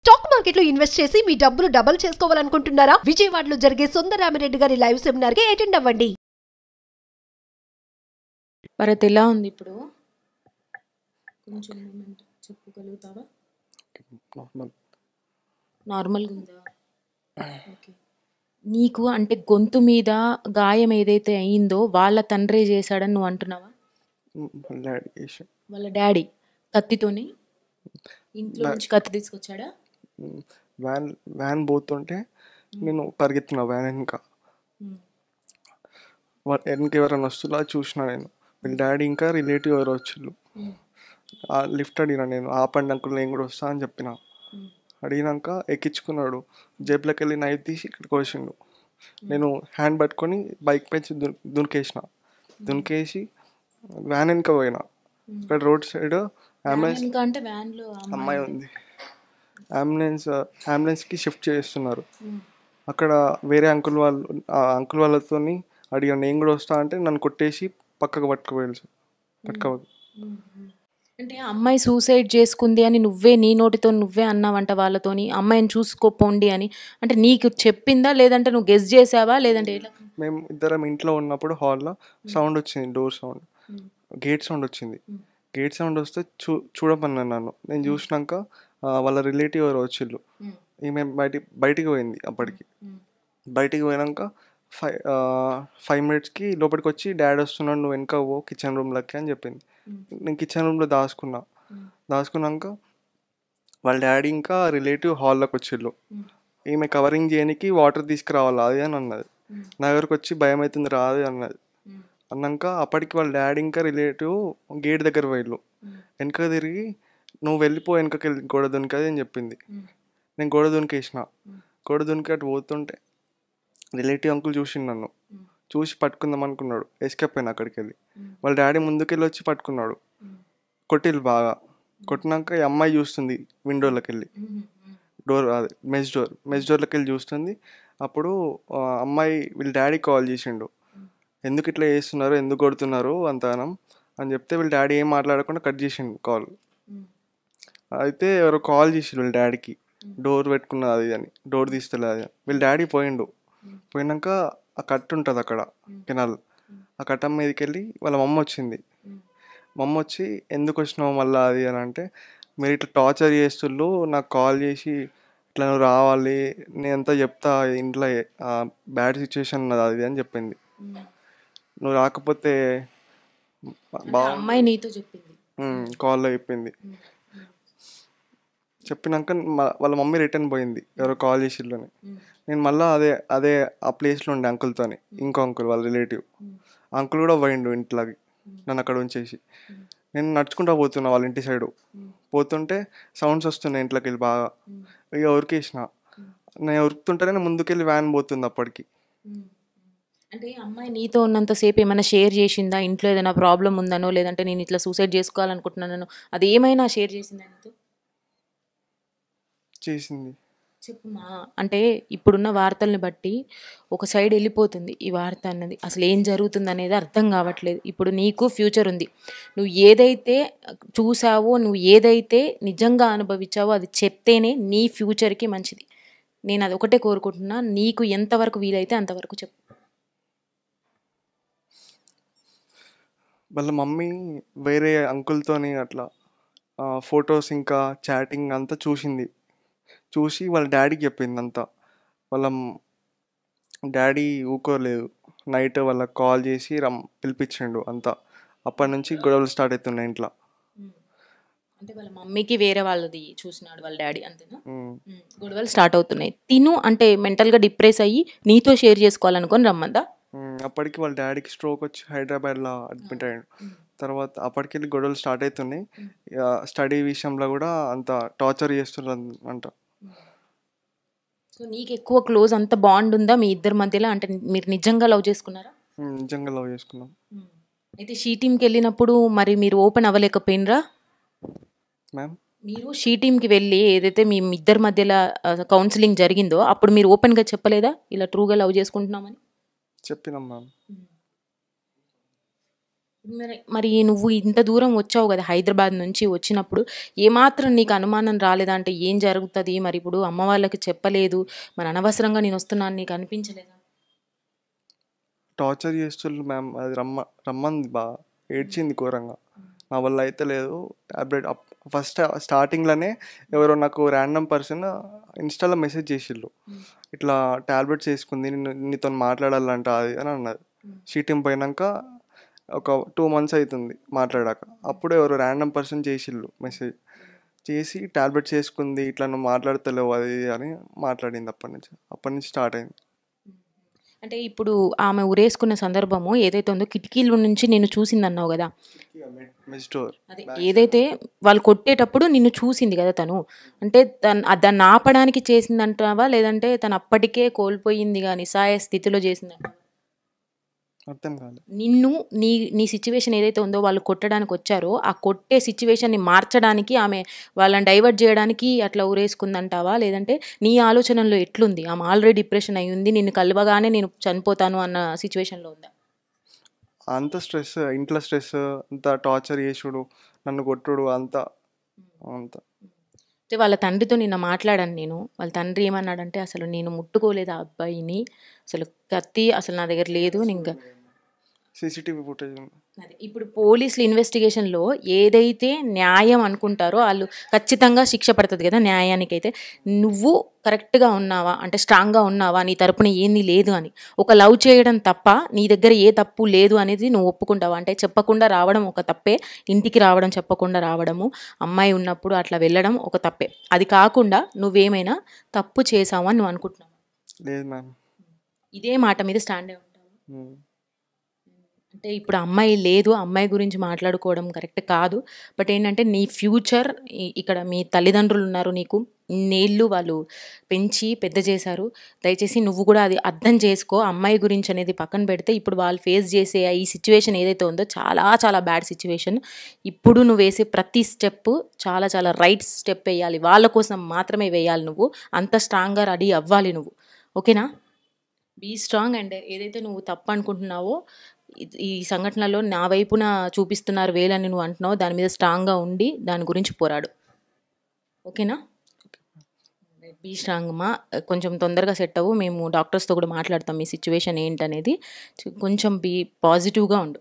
Stock market లో invest చేసి మీ డబ్బులు డబుల్ చేసుకోవాలనుకుంటున్నారా? విజయవాడలో జరిగే సుందరరామిరెడ్డి గారి లైవ్ సెమినార్ కి అటెండ్ అవ్వండి. భరత్ ఎలా ఉంది ఇప్పుడు? కొంచెం చెప్పగలుగుతావా? నార్మల్గా ఉందా? ఓకే. నీకు అంటే గొంతు మీద గాయం ఏదైతే అయిందో వాళ్ళ తండ్రే చేశాడని నువ్వు అంటున్నావా? వాళ్ళ డాడీ కత్తితోని ఇంట్లో నుంచి కత్తి తీసుకొచ్చాడా? వ్యాన్ పోతుంటే నేను పరిగెత్తిన వ్యాన్ వెనక ఎవరైనా వస్తున్నా చూసిన నేను. వీళ్ళ డాడీ ఇంకా రిలేటివ్ ఎవరు వచ్చిళ్ళు. లిఫ్ట్ అడిగిన నేను, ఆపండి అంకుల్ నేను కూడా వస్తా అని చెప్పిన. అడిగినాక ఎక్కించుకున్నాడు. జేబులోకి వెళ్ళి నైఫ్ తీసి ఇక్కడికి వచ్చిండు. నేను హ్యాండ్ పట్టుకొని బైక్ పై దునికేసి వ్యాన్ వెనక పోయినా. ఇక్కడ రోడ్ సైడ్ అమ్మాయి ఉంది. అంబులెన్స్కి షిఫ్ట్ చేస్తున్నారు. అక్కడ వేరే అంకుల్ వాళ్ళతో అడిగాను నేను కూడా వస్తా అంటే నన్ను కొట్టేసి పక్కకు పట్టుకోవాలి. అంటే అమ్మాయి సూసైడ్ చేసుకుంది అని నీ నోటితో నువ్వే అన్నావంట వాళ్ళతోని, అమ్మాయిని చూసుకోపోండి అని. అంటే నీకు చెప్పిందా లేదంటే నువ్వు గెస్ చేసావా లేదంటే? మేము ఇద్దరం ఇంట్లో ఉన్నప్పుడు హాల్లో సౌండ్ వచ్చింది, డోర్ సౌండ్, గేట్ సౌండ్ వచ్చింది. గేట్ సౌండ్ వస్తే చూడమన్నాను నన్ను. నేను చూసినాక వాళ్ళ రిలేటివ్ ఎవరు వచ్చిళ్ళు. ఈమె బయటికి పోయింది. అప్పటికి బయటికి పోయినాక 5 minutesకి లోపలికి వచ్చి డాడీ వస్తున్నాడు నువ్వు వెనక పో కిచెన్ రూమ్లోకి అని చెప్పింది. నేను కిచెన్ రూమ్లో దాచుకున్నాక వాళ్ళ డాడీ ఇంకా రిలేటివ్ హాల్లోకి వచ్చిళ్ళు. ఈమె కవరింగ్ చేయడానికి వాటర్ తీసుకురావాలి అది అని అన్నది. నా దగ్గరకు వచ్చి భయం అవుతుంది రాదు అన్నది. అన్నాక అప్పటికి వాళ్ళ డాడీ ఇంకా రిలేటివ్ గేట్ దగ్గర పోయిళ్ళు. వెనక తిరిగి నువ్వు వెళ్ళిపో వెనకకి వెళ్ళి గోడ దునికది అని చెప్పింది. నేను గోడ దునికేసిన. గోడ దునికి అటు పోతుంటే రిలేటివ్ అంకుల్ చూసిండు నన్ను. చూసి పట్టుకుందాం అనుకున్నాడు. ఎస్కేప్ అయినా అక్కడికి వెళ్ళి. వాళ్ళ డాడీ ముందుకెళ్ళి వచ్చి పట్టుకున్నాడు. కొట్టిల్లు బాగా. కొట్టినాక ఈ అమ్మాయి చూస్తుంది విండోలోకి వెళ్ళి, మెస్ డోర్లోకి వెళ్ళి చూస్తుంది. అప్పుడు అమ్మాయి వీళ్ళ డాడీ కాల్ చేసిండు. ఎందుకు ఇట్లా చేస్తున్నారు, ఎందుకు కొడుతున్నారు అంతగానం అని చెప్తే వీళ్ళ డాడీ ఏం మాట్లాడకుండా కట్ చేసిండు కాల్. అయితే ఎవరో కాల్ చేసిండు వీళ్ళ డాడీకి, డోర్ పెట్టుకున్నది అది అని, డోర్ తీస్తలేదు అది. వీళ్ళ డాడీ పోయినాక ఆ కట్ట ఉంటుంది అక్కడ కెనాల్, ఆ కట్ట మీదకి వెళ్ళి వాళ్ళ మమ్మ వచ్చింది. మమ్మ వచ్చి ఎందుకు వచ్చినావు మళ్ళీ అది అని అంటే, మీరు ఇట్లా టార్చర్ చేస్తుళ్ళు, నాకు కాల్ చేసి ఇట్లా నువ్వు రావాలి నేను అంతా చెప్తా ఇంట్లో బ్యాడ్ సిచ్యువేషన్ ఉన్నది అది అని చెప్పింది. నువ్వు రాకపోతే అమ్మాయి నీతో చెప్పింది, కాల్లో చెప్పింది. చెప్పినాక వాళ్ళ మమ్మీ రిటర్న్ పోయింది ఎవరో కాల్ చేసిళ్ళని. నేను మళ్ళీ అదే ఆ ప్లేస్లో ఉండే అంకుల్తోని, ఇంకో అంకుల్ వాళ్ళ రిలేటివ్ అంకుల్ కూడా పోయిండు ఇంట్లోకి నన్ను అక్కడ ఉంచేసి. నేను నడుచుకుంటా పోతున్నా వాళ్ళ ఇంటి సైడు. పోతుంటే సౌండ్స్ వస్తున్నాయి ఇంట్లోకి వెళ్ళి బాగా. ఇక ఉరికేసిన. నేను ఉరుకుతుంటేనే ముందుకెళ్ళి వ్యాన్ పోతుంది అప్పటికి. అంటే అమ్మాయి నీతో ఉన్నంతసేపు ఏమైనా షేర్ చేసిందా? ఇంట్లో ఏదైనా ప్రాబ్లం ఉందనో లేదంటే నేను ఇట్లా సూసైడ్ చేసుకోవాలనుకుంటున్నానో అది ఏమైనా షేర్ చేసిందా నీతో? చేసింది. చెప్పుమా. అంటే ఇప్పుడున్న వార్తల్ని బట్టి ఒక సైడ్ వెళ్ళిపోతుంది ఈ వార్త అన్నది. అసలు ఏం జరుగుతుంది అనేది అర్థం కావట్లేదు. ఇప్పుడు నీకు ఫ్యూచర్ ఉంది. నువ్వు ఏదైతే చూసావో, నువ్వు ఏదైతే నిజంగా అనుభవించావో అది చెప్తేనే నీ ఫ్యూచర్కి మంచిది. నేను అది ఒకటే కోరుకుంటున్నా. నీకు ఎంతవరకు వీలైతే అంతవరకు చెప్పు. వాళ్ళ మమ్మీ వేరే అంకుల్తోని అట్లా ఫొటోస్ ఇంకా చాటింగ్ అంతా చూసి వాళ్ళ డాడీకి చెప్పింది అంతా. వాళ్ళ డాడీ ఊకోలేదు. నైట్ వాళ్ళకి కాల్ చేసి పిలిపించిండు అంతా. అప్పటి నుంచి గొడవలు స్టార్ట్ అవుతున్నాయి ఇంట్లో. అంటే వాళ్ళ మమ్మీకి వేరే వాళ్ళది చూసినాడు వాళ్ళ డాడీ, అంతేనా? గొడవలు స్టార్ట్ అవుతున్నాయి. తిను అంటే మెంటల్గా డిప్రెస్ అయ్యి నీతో షేర్ చేసుకోవాలనుకొని రమ్మందా? అప్పటికి వాళ్ళ డాడీకి స్ట్రోక్ వచ్చి హైదరాబాద్లో అడ్మిట్ అయ్యాడు. తర్వాత అప్పటికెళ్ళి గొడవలు స్టార్ట్ అవుతున్నాయి. స్టడీ విషయంలో కూడా అంత టార్చర్ చేస్తున్నారు అంట. సో నీకు ఎక్కువ క్లోజ్ అంత బాండ్ ఉందా మీ ఇద్దరి మధ్యలో? అంటే మీరు నిజంగా లవ్ చేసుకున్నారా? నిజంగా లవ్ చేసుకున్నాం. అయితే షీ టీమ్కి వెళ్ళినప్పుడు మరి మీరు ఓపెన్ అవ్వలేకపోయినరా? మ్యామ్ మీరు షీ టీమ్కి వెళ్ళి ఏదైతే మీ ఇద్దరి మధ్యలో కౌన్సిలింగ్ జరిగిందో అప్పుడు మీరు ఓపెన్గా చెప్పలేదా ఇలా ట్రూగా లవ్ చేసుకుంటున్నామని? చెప్పినాం మ్యామ్. మరి నువ్వు ఇంత దూరం వచ్చావు కదా హైదరాబాద్ నుంచి, వచ్చినప్పుడు ఏమాత్రం నీకు అనుమానం రాలేదా? అంటే ఏం జరుగుతుంది మరి, ఇప్పుడు అమ్మ వాళ్ళకి చెప్పలేదు, మరి అనవసరంగా నేను వస్తున్నాను నీకు అనిపించలేదా? టార్చర్ చేస్తుళ్ళు మ్యామ్. అది రమ్మంది బాగా ఏడ్చింది ఘోరంగా. నా వల్ల అయితే లేదు ట్యాబ్లెట్. ఫస్ట్ స్టార్టింగ్లోనే ఎవరో నాకు ర్యాండమ్ పర్సన్ ఇన్స్టాలో మెసేజ్ చేసిళ్ళు, ఇట్లా ట్యాబ్లెట్స్ వేసుకుంది, నీతో మాట్లాడాలంట అది అని అన్నది. షీటింగ్ పోయినాక ఒక 2 months అవుతుంది మాట్లాడాక. అప్పుడు ఎవరో ర్యాండమ్ పర్సన్ చేసిళ్ళు మెసేజ్ చేసి, ట్యాబ్లెట్స్ వేసుకుంది, ఇట్లా నువ్వు మాట్లాడతలేవు అది అని మాట్లాడింది. అప్పటి నుంచి స్టార్ట్ అయింది. అంటే ఇప్పుడు ఆమె ఉరేసుకున్న సందర్భము ఏదైతే ఉందో, కిటికీల నుంచి నిన్ను చూసింది అన్నావు కదా, మెస్ డోర్ అదే ఏదైతే వాళ్ళు కొట్టేటప్పుడు నిన్ను చూసింది కదా తను, అంటే దాన్ని ఆపడానికి చేసిందంటావా, లేదంటే తను అప్పటికే కోల్పోయింది కానీ నిస్సహాయ స్థితిలో చేసిందంటావా? అర్థం కాలేదు. నిన్ను నీ సిచ్యువేషన్ ఏదైతే ఉందో, వాళ్ళు కొట్టడానికి వచ్చారో ఆ కొట్టే సిచ్యువేషన్ని మార్చడానికి, ఆమె వాళ్ళని డైవర్ట్ చేయడానికి అట్లా ఊరేసుకుందంటావా, లేదంటే నీ ఆలోచనలో ఎట్లుంది? ఆమె ఆల్రెడీ డిప్రెషన్ అయి ఉంది, నిన్ను కలవగానే నేను చనిపోతాను అన్న సిచ్యువేషన్లో ఉందా? అంత స్ట్రెస్, ఇంట్లో స్ట్రెస్, అంత టార్చర్ చేసుడు, నన్ను కొట్టుడు అంత. అయితే వాళ్ళ తండ్రితో నిన్న మాట్లాడాను నేను. వాళ్ళ తండ్రి ఏమన్నాడంటే, అసలు నేను ముట్టుకోలేదు ఆ అబ్బాయిని, అసలు కత్తి అసలు నా దగ్గర లేదు. ఇంకా సీసీటీవీ ఫుటేజ్ అదే ఇప్పుడు పోలీసులు ఇన్వెస్టిగేషన్లో ఏదైతే న్యాయం అనుకుంటారో వాళ్ళు ఖచ్చితంగా శిక్ష పడుతుంది కదా న్యాయానికైతే. నువ్వు కరెక్ట్గా ఉన్నావా, అంటే స్ట్రాంగ్గా ఉన్నావా, నీ తరపున ఏంది లేదు అని. ఒక లవ్ చేయడం తప్ప నీ దగ్గర ఏ తప్పు లేదు అనేది నువ్వు ఒప్పుకుంటావా? అంటే చెప్పకుండా రావడం ఒక తప్పే, ఇంటికి రావడం చెప్పకుండా రావడము, అమ్మాయి ఉన్నప్పుడు అట్లా వెళ్ళడం ఒక తప్పే. అది కాకుండా నువ్వేమైనా తప్పు చేసావు అని నువ్వు అనుకుంటున్నావు? లేదు మ్యామ్. ఇదే మాట మీద స్టాండ్ అయి ఉంటావు. అంటే ఇప్పుడు అమ్మాయి లేదు, అమ్మాయి గురించి మాట్లాడుకోవడం కరెక్ట్ కాదు. బట్ ఏంటంటే నీ ఫ్యూచర్, ఇక్కడ మీ తల్లిదండ్రులు ఉన్నారు, నీకు నేళ్ళు వాళ్ళు పెంచి పెద్ద చేశారు. దయచేసి నువ్వు కూడా అది అర్థం చేసుకో. అమ్మాయి గురించి అనేది పక్కన పెడితే, ఇప్పుడు వాళ్ళు ఫేస్ చేసే ఈ సిచ్యువేషన్ ఏదైతే ఉందో చాలా చాలా బ్యాడ్ సిచ్యువేషన్. ఇప్పుడు నువ్వు వేసే ప్రతి స్టెప్ చాలా చాలా రైట్ స్టెప్ వేయాలి, వాళ్ళ కోసం మాత్రమే వేయాలి. నువ్వు అంత స్ట్రాంగ్గా రెడీ అవ్వాలి నువ్వు, ఓకేనా? Be strong. అండ్ ఏదైతే నువ్వు తప్పు అనుకుంటున్నావో, ఈ సంఘటనలో నా వైపున చూపిస్తున్నారు వేలని నువ్వు అంటున్నావు, దాని మీద స్ట్రాంగ్గా ఉండి దాని గురించి పోరాడు, ఓకేనా? బీ స్ట్రాంగ్ మా. కొంచెం తొందరగా సెట్ అవ్వు, మేము డాక్టర్స్తో కూడా మాట్లాడతాం మీ సిచ్యువేషన్ ఏంటనేది. కొంచెం బీ పాజిటివ్గా ఉండు.